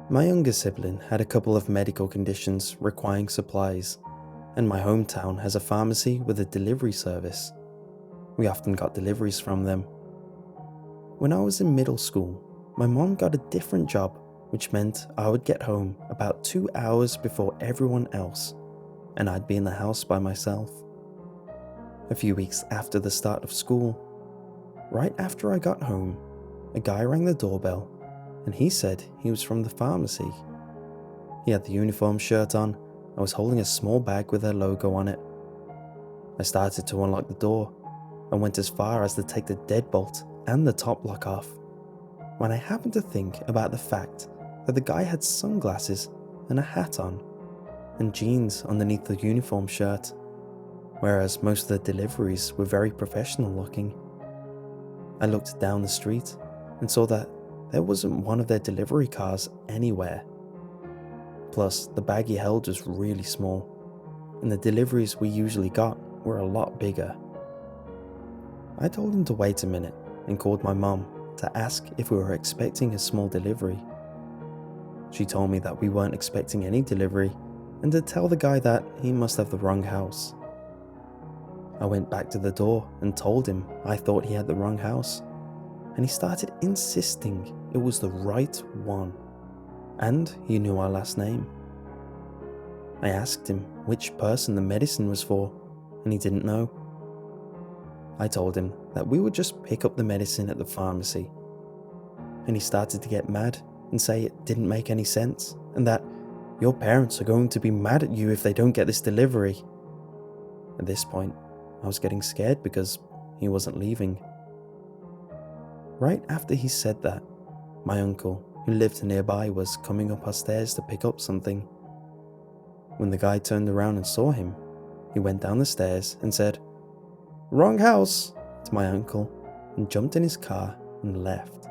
My younger sibling had a couple of medical conditions requiring supplies, and my hometown has a pharmacy with a delivery service. We often got deliveries from them. When I was in middle school, my mom got a different job, which meant I would get home about 2 hours before everyone else, and I'd be in the house by myself. A few weeks after the start of school, right after I got home, a guy rang the doorbell, and he said he was from the pharmacy. He had the uniform shirt on and was holding a small bag with their logo on it. I started to unlock the door and went as far as to take the deadbolt and the top lock off, when I happened to think about the fact that the guy had sunglasses and a hat on, and jeans underneath the uniform shirt, whereas most of the deliveries were very professional looking. I looked down the street and saw that there wasn't one of their delivery cars anywhere. Plus, the bag he held was really small, and the deliveries we usually got were a lot bigger. I told him to wait a minute and called my mom to ask if we were expecting a small delivery. She told me that we weren't expecting any delivery and to tell the guy that he must have the wrong house. I went back to the door and told him I thought he had the wrong house, and he started insisting it was the right one, and he knew our last name. I asked him which person the medicine was for, and he didn't know. I told him that we would just pick up the medicine at the pharmacy, and he started to get mad and say it didn't make any sense, and that your parents are going to be mad at you if they don't get this delivery. At this point, I was getting scared because he wasn't leaving. Right after he said that, my uncle, who lived nearby, was coming up our stairs to pick up something. When the guy turned around and saw him, he went down the stairs and said, "Wrong house," to my uncle, and jumped in his car and left.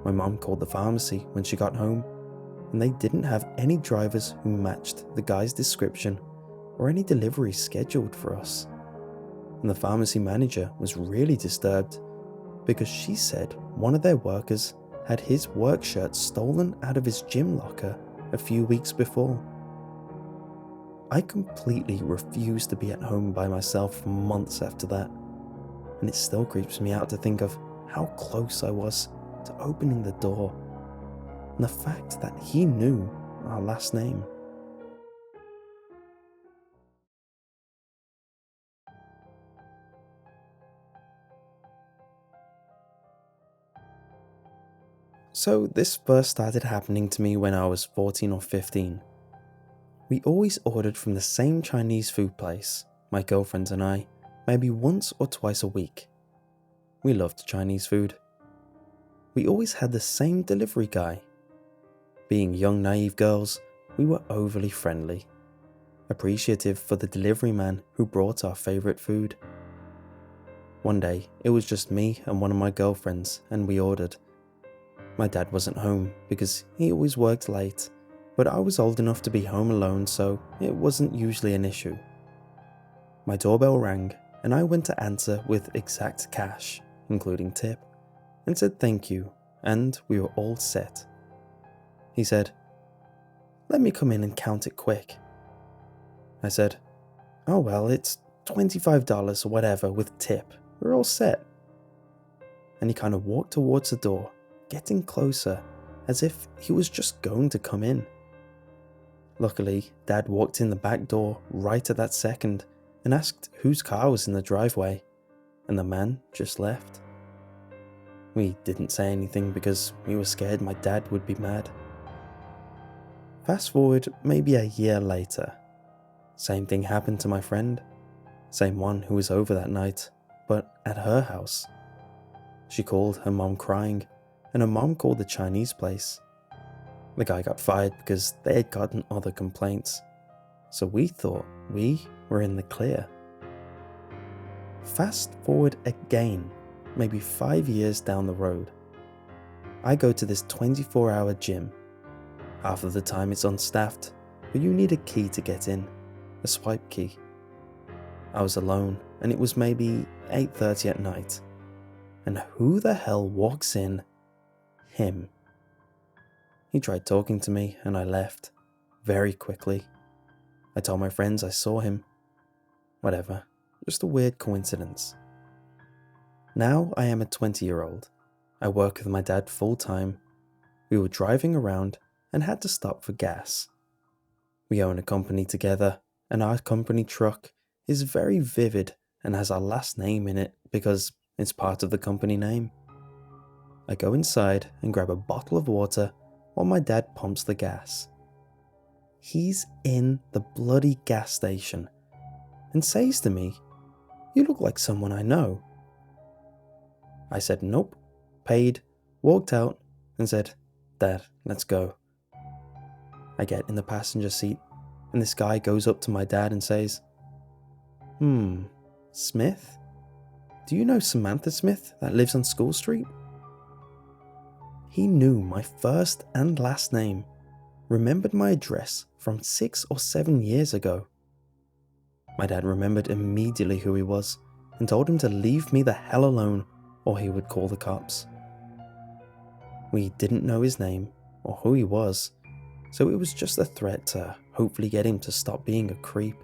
My mom called the pharmacy when she got home, and they didn't have any drivers who matched the guy's description or any deliveries scheduled for us. And the pharmacy manager was really disturbed because she said one of their workers had his work shirt stolen out of his gym locker a few weeks before. I completely refused to be at home by myself for months after that, and it still creeps me out to think of how close I was to opening the door, and the fact that he knew our last name. So this first started happening to me when I was 14 or 15. We always ordered from the same Chinese food place, my girlfriend and I, maybe once or twice a week. We loved Chinese food. We always had the same delivery guy. Being young naive girls, we were overly friendly, appreciative for the delivery man who brought our favourite food. One day, it was just me and one of my girlfriends, and we ordered. My dad wasn't home because he always worked late, but I was old enough to be home alone, so it wasn't usually an issue. My doorbell rang, and I went to answer with exact cash, including tip, and said thank you, and we were all set. He said, "Let me come in and count it quick." I said, "Oh well, it's $25 or whatever with tip. We're all set." And he kind of walked towards the door, getting closer, as if he was just going to come in. Luckily, Dad walked in the back door right at that second and asked whose car was in the driveway, and the man just left. We didn't say anything because we were scared my dad would be mad. Fast forward maybe a year later. Same thing happened to my friend. Same one who was over that night, but at her house. She called her mom crying, and her mom called the Chinese place. The guy got fired because they had gotten other complaints, so we thought we were in the clear. Fast forward again, maybe 5 years down the road. I go to this 24-hour gym. Half of the time it's unstaffed, but you need a key to get in, a swipe key. I was alone, and it was maybe 8:30 at night. And who the hell walks in? Him. He tried talking to me and I left, very quickly. I told my friends I saw him. Whatever, just a weird coincidence. Now I am a 20-year-old. I work with my dad full time. We were driving around and had to stop for gas. We own a company together, and our company truck is very vivid and has our last name in it because it's part of the company name. I go inside and grab a bottle of water while my dad pumps the gas. He's in the bloody gas station and says to me, "You look like someone I know." I said nope, paid, walked out and said, "Dad, let's go." I get in the passenger seat and this guy goes up to my dad and says, Smith? Do you know Samantha Smith that lives on School Street?" He knew my first and last name, remembered my address from 6 or 7 years ago. My dad remembered immediately who he was and told him to leave me the hell alone or he would call the cops. We didn't know his name or who he was, so it was just a threat to hopefully get him to stop being a creep.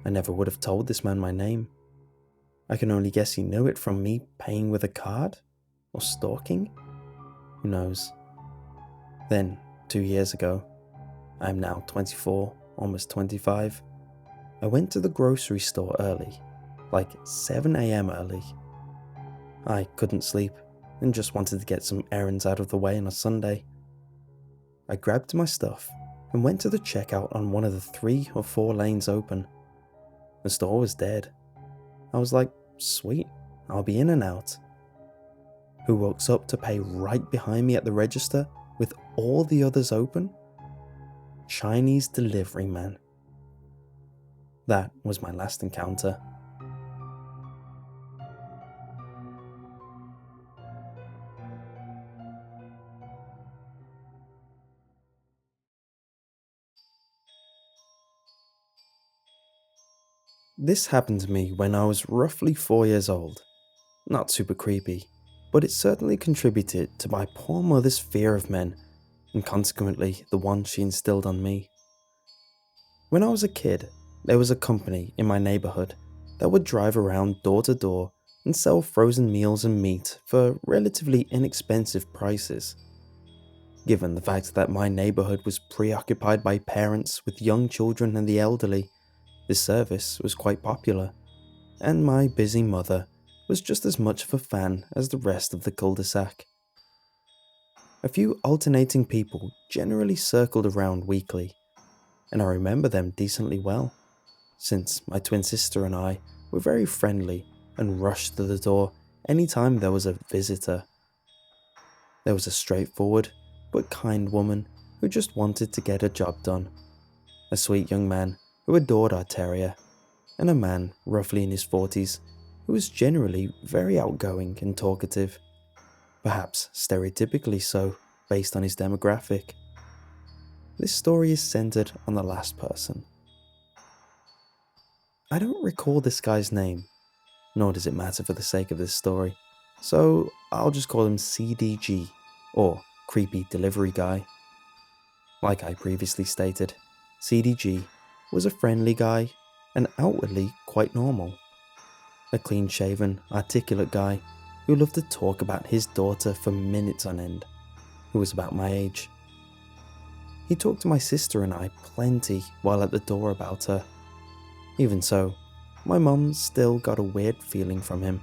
I never would have told this man my name. I can only guess he knew it from me paying with a card or stalking. Who knows? Then, 2 years ago, I'm now 24, almost 25, I went to the grocery store early, like 7 a.m. early. I couldn't sleep and just wanted to get some errands out of the way on a Sunday. I grabbed my stuff and went to the checkout on one of the 3 or 4 lanes open. The store was dead. I was like, sweet, I'll be in and out. Who walks up to pay right behind me at the register with all the others open? Chinese delivery man. That was my last encounter. This happened to me when I was roughly 4 years old. Not super creepy, but it certainly contributed to my poor mother's fear of men, and consequently the one she instilled on me. When I was a kid, there was a company in my neighborhood that would drive around door to door and sell frozen meals and meat for relatively inexpensive prices. Given the fact that my neighborhood was preoccupied by parents with young children and the elderly, this service was quite popular, and my busy mother was just as much of a fan as the rest of the cul-de-sac. A few alternating people generally circled around weekly, and I remember them decently well, since my twin sister and I were very friendly and rushed to the door anytime there was a visitor. There was a straightforward but kind woman who just wanted to get a job done, a sweet young man who adored our terrier, and a man roughly in his 40s who was generally very outgoing and talkative, perhaps stereotypically so based on his demographic. This story is centered on the last person. I don't recall this guy's name, nor does it matter for the sake of this story, so I'll just call him CDG, or Creepy Delivery Guy. Like I previously stated, CDG was a friendly guy and outwardly quite normal. A clean-shaven, articulate guy who loved to talk about his daughter for minutes on end, who was about my age. He talked to my sister and I plenty while at the door about her. Even so, my mum still got a weird feeling from him,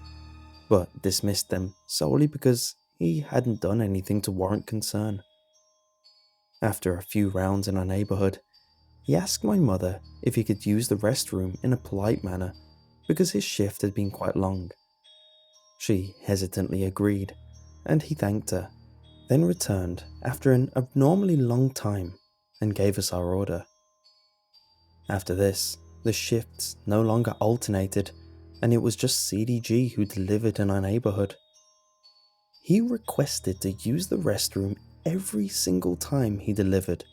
but dismissed them solely because he hadn't done anything to warrant concern. After a few rounds in our neighborhood, he asked my mother if he could use the restroom in a polite manner because his shift had been quite long. She hesitantly agreed, and he thanked her, then returned after an abnormally long time and gave us our order. After this, the shifts no longer alternated, and it was just CDG who delivered in our neighborhood. He requested to use the restroom every single time he delivered,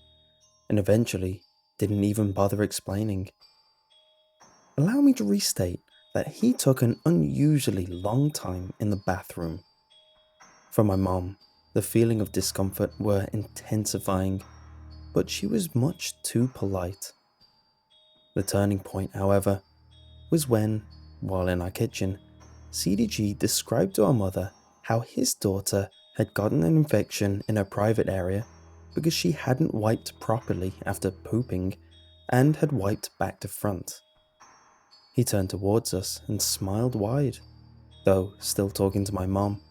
and eventually didn't even bother explaining. Allow me to restate that he took an unusually long time in the bathroom. For my mom, The feeling of discomfort were intensifying, but she was much too polite. The turning point, however, was when, while in our kitchen, CDG described to our mother how his daughter had gotten an infection in her private area because she hadn't wiped properly after pooping and had wiped back to front. He turned towards us and smiled wide, though still talking to my mom,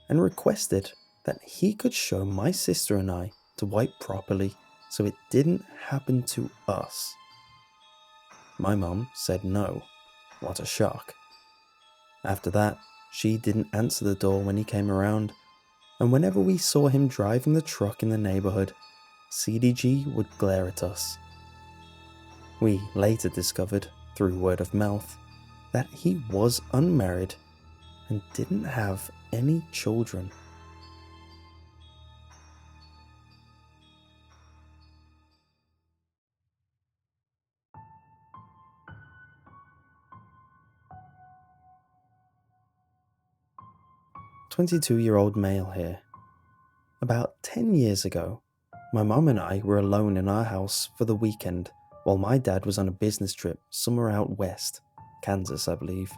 and requested that he could show my sister and I to wipe properly so it didn't happen to us. My mom said no. What a shock. After that, she didn't answer the door when he came around, and whenever we saw him driving the truck in the neighborhood, CDG would glare at us. We later discovered, through word of mouth, that he was unmarried and didn't have any children. "22-year-old male here. About 10 years ago, my mom and I were alone in our house for the weekend while my dad was on a business trip somewhere out west, Kansas, I believe.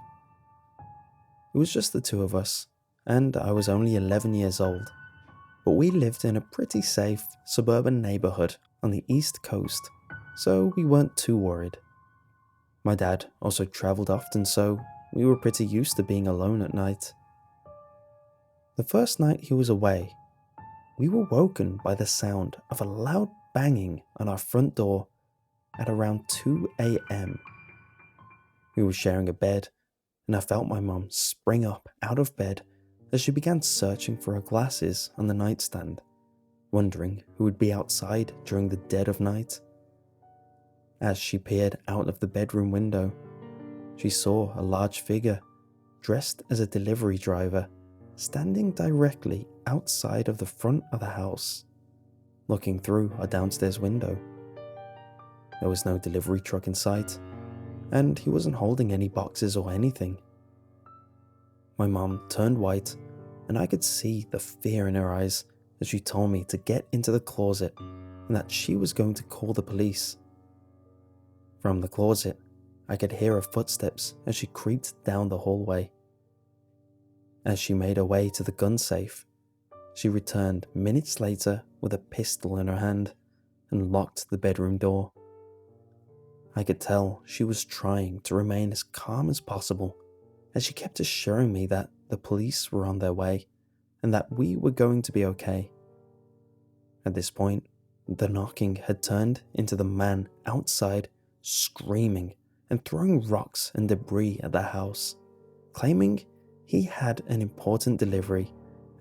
It was just the two of us, and I was only 11 years old, but we lived in a pretty safe suburban neighborhood on the East Coast, so we weren't too worried. My dad also traveled often, so we were pretty used to being alone at night. The first night he was away, we were woken by the sound of a loud banging on our front door at around 2 a.m. We were sharing a bed, and I felt my mum spring up out of bed as she began searching for her glasses on the nightstand, wondering who would be outside during the dead of night. As she peered out of the bedroom window, she saw a large figure, dressed as a delivery driver, standing directly outside of the front of the house, looking through our downstairs window. There was no delivery truck in sight, and he wasn't holding any boxes or anything. My mom turned white, and I could see the fear in her eyes as she told me to get into the closet and that she was going to call the police. From the closet, I could hear her footsteps as she creeped down the hallway. As she made her way to the gun safe, she returned minutes later with a pistol in her hand and locked the bedroom door. I could tell she was trying to remain as calm as possible as she kept assuring me that the police were on their way and that we were going to be okay. At this point, the knocking had turned into the man outside screaming and throwing rocks and debris at the house, claiming he had an important delivery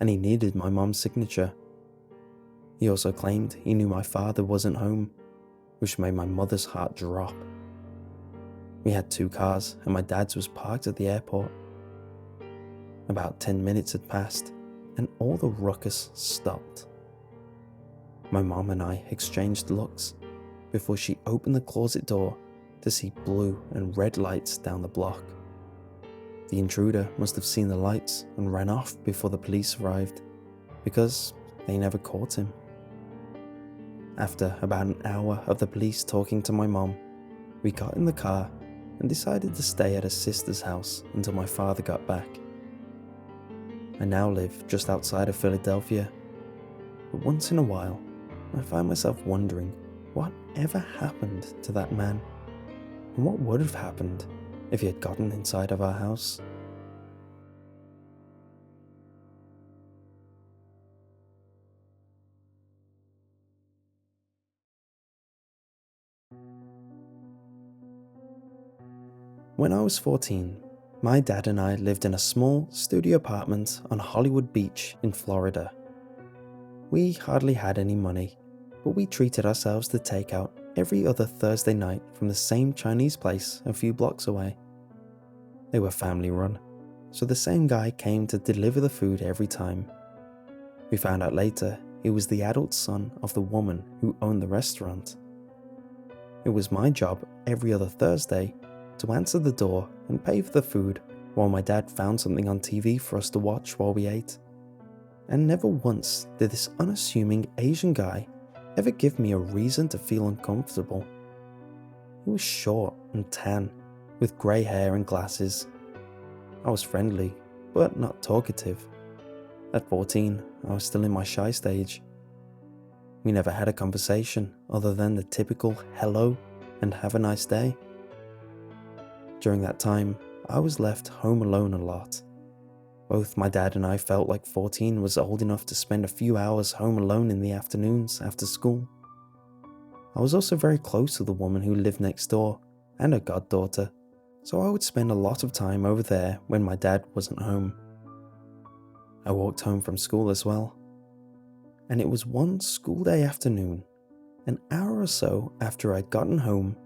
and he needed my mom's signature. He also claimed he knew my father wasn't home, which made my mother's heart drop. We had 2 cars and my dad's was parked at the airport. About 10 minutes had passed and all the ruckus stopped. My mom and I exchanged looks before she opened the closet door to see blue and red lights down the block. The intruder must have seen the lights and ran off before the police arrived, because they never caught him. After about an hour of the police talking to my mom, we got in the car and decided to stay at her sister's house until my father got back. I now live just outside of Philadelphia, but once in a while, I find myself wondering what ever happened to that man, and what would have happened if he had gotten inside of our house. When I was 14, my dad and I lived in a small studio apartment on Hollywood Beach in Florida. We hardly had any money, but we treated ourselves to takeout every other Thursday night from the same Chinese place a few blocks away. They were family run, so the same guy came to deliver the food every time. We found out later he was the adult son of the woman who owned the restaurant. It was my job every other Thursday to answer the door and pay for the food while my dad found something on TV for us to watch while we ate. and never once did this unassuming Asian guy ever give me a reason to feel uncomfortable. He was short and tan, with grey hair and glasses. I was friendly, but not talkative. At 14, I was still in my shy stage. We never had a conversation other than the typical hello and have a nice day. During that time, I was left home alone a lot. Both my dad and I felt like 14 was old enough to spend a few hours home alone in the afternoons after school. I was also very close to the woman who lived next door and her goddaughter, so I would spend a lot of time over there when my dad wasn't home. I walked home from school as well, and it was one school day afternoon, an hour or so after I'd gotten home,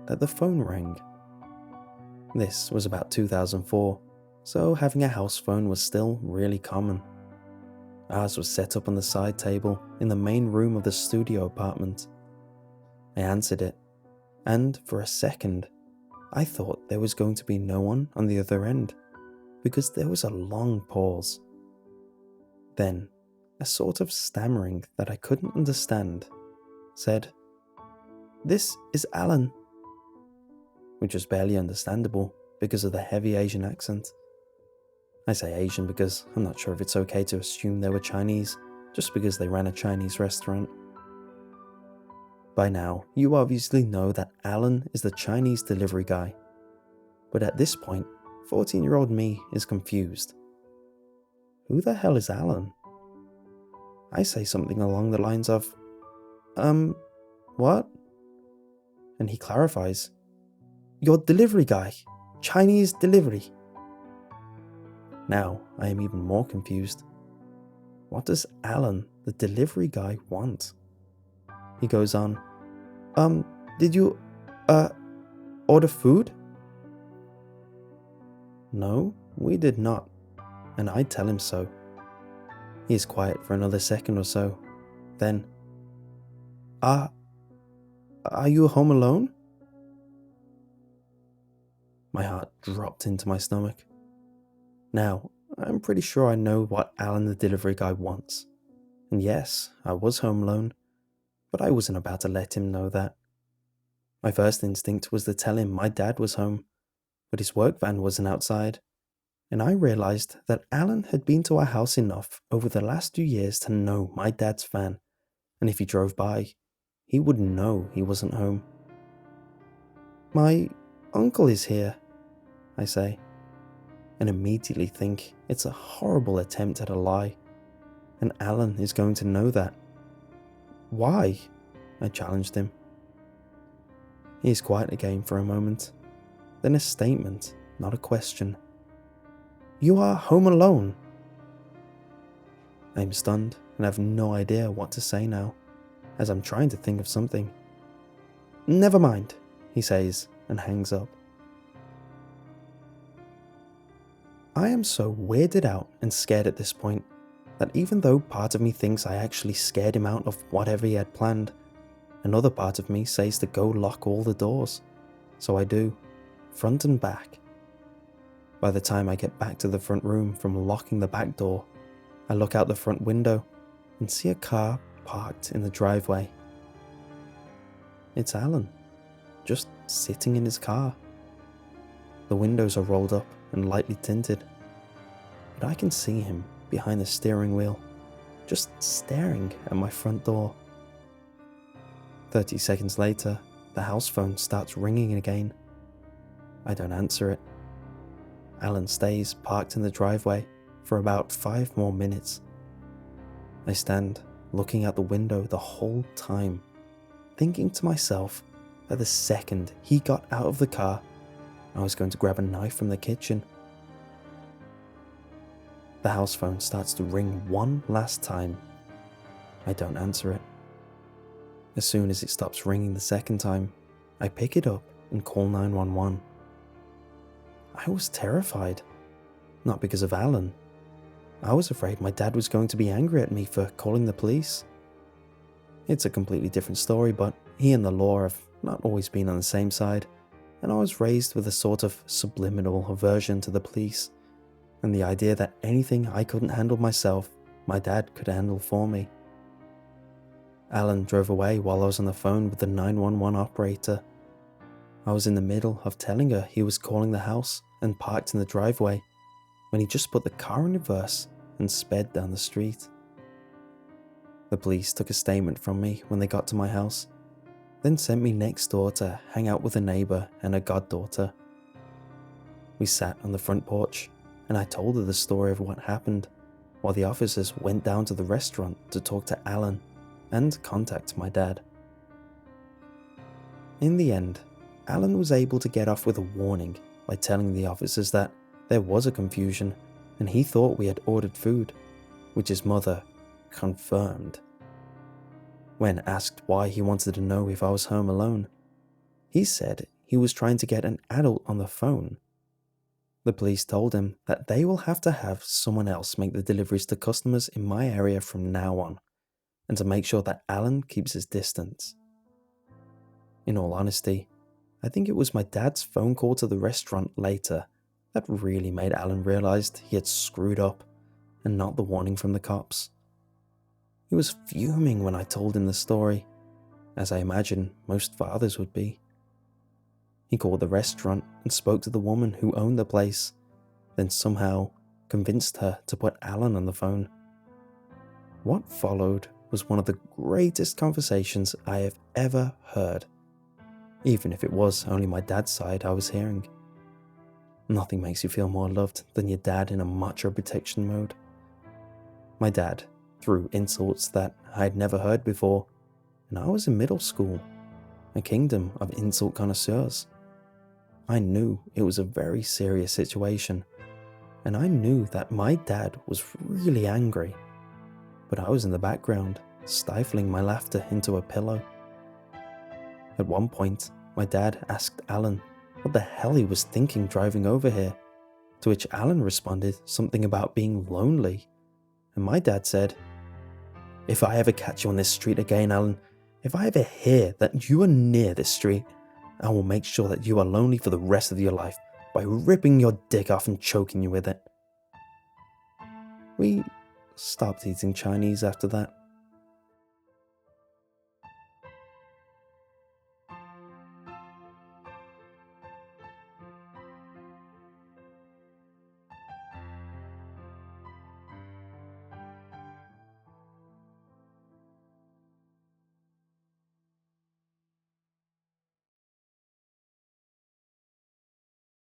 that the phone rang. This was about 2004, so having a house phone was still really common. Ours was set up on the side table in the main room of the studio apartment. I answered it, and for a second, I thought there was going to be no one on the other end, because there was a long pause. Then, a sort of stammering that I couldn't understand said, "This is Alan," which was barely understandable because of the heavy Asian accent. I say Asian because I'm not sure if it's okay to assume they were Chinese, just because they ran a Chinese restaurant. By now, you obviously know that Alan is the Chinese delivery guy. But at this point, 14-year-old me is confused. Who the hell is Alan? I say something along the lines of, what? And he clarifies, "Your delivery guy, Chinese delivery." Now, I am even more confused. What does Alan, the delivery guy, want? He goes on, did you, order food?" No, we did not, and I tell him so. He is quiet for another second or so. Then, Are you home alone?" My heart dropped into my stomach. Now, I'm pretty sure I know what Alan the delivery guy wants. And yes, I was home alone, but I wasn't about to let him know that. My first instinct was to tell him my dad was home, but his work van wasn't outside, and I realized that Alan had been to our house enough over the last 2 years to know my dad's van, and if he drove by, he would know he wasn't home. "My uncle is here," I say, and immediately think it's a horrible attempt at a lie, and Alan is going to know that. "Why?" I challenged him. He is quiet again for a moment, then a statement, not a question. "You are home alone." I'm stunned and have no idea what to say now, as I'm trying to think of something. "Never mind," he says and hangs up. I am so weirded out and scared at this point that even though part of me thinks I actually scared him out of whatever he had planned, another part of me says to go lock all the doors. So I do, front and back. By the time I get back to the front room from locking the back door, I look out the front window and see a car parked in the driveway. It's Alan, just sitting in his car. The windows are rolled up and lightly tinted, but I can see him behind the steering wheel, just staring at my front door. 30 seconds later, the house phone starts ringing again. I don't answer it. Alan stays parked in the driveway for about 5 more minutes. I stand looking out the window the whole time, thinking to myself that the second he got out of the car, I was going to grab a knife from the kitchen. The house phone starts to ring one last time. I don't answer it. As soon as it stops ringing the second time, I pick it up and call 911. I was terrified, not because of Alan. I was afraid my dad was going to be angry at me for calling the police. It's a completely different story, but he and the law have not always been on the same side, and I was raised with a sort of subliminal aversion to the police, and the idea that anything I couldn't handle myself my dad could handle for me. Alan drove away while I was on the phone with the 911 operator. I was in the middle of telling her he was calling the house and parked in the driveway when he just put the car in reverse and sped down the street. The police took a statement from me when they got to my house, then sent me next door to hang out with a neighbour and her goddaughter. We sat on the front porch and I told her the story of what happened while the officers went down to the restaurant to talk to Alan and contact my dad. In the end, Alan was able to get off with a warning by telling the officers that there was a confusion and he thought we had ordered food, which his mother confirmed. When asked why he wanted to know if I was home alone, he said he was trying to get an adult on the phone. The police told him that they will have to have someone else make the deliveries to customers in my area from now on, and to make sure that Alan keeps his distance. In all honesty, I think it was my dad's phone call to the restaurant later that really made Alan realise he had screwed up, and not the warning from the cops. He was fuming when I told him the story, as I imagine most fathers would be. He called the restaurant and spoke to the woman who owned the place, then somehow convinced her to put Alan on the phone. What followed was one of the greatest conversations I have ever heard, even if it was only my dad's side I was hearing. Nothing makes you feel more loved than your dad in a macho protection mode. My dad threw insults that I had never heard before, and I was in middle school, a kingdom of insult connoisseurs. I knew it was a very serious situation, and I knew that my dad was really angry, but I was in the background, stifling my laughter into a pillow. At one point, my dad asked Alan what the hell he was thinking driving over here, to which Alan responded something about being lonely, and my dad said, "If I ever catch you on this street again, Alan, if I ever hear that you are near this street, I will make sure that you are lonely for the rest of your life by ripping your dick off and choking you with it." We stopped eating Chinese after that.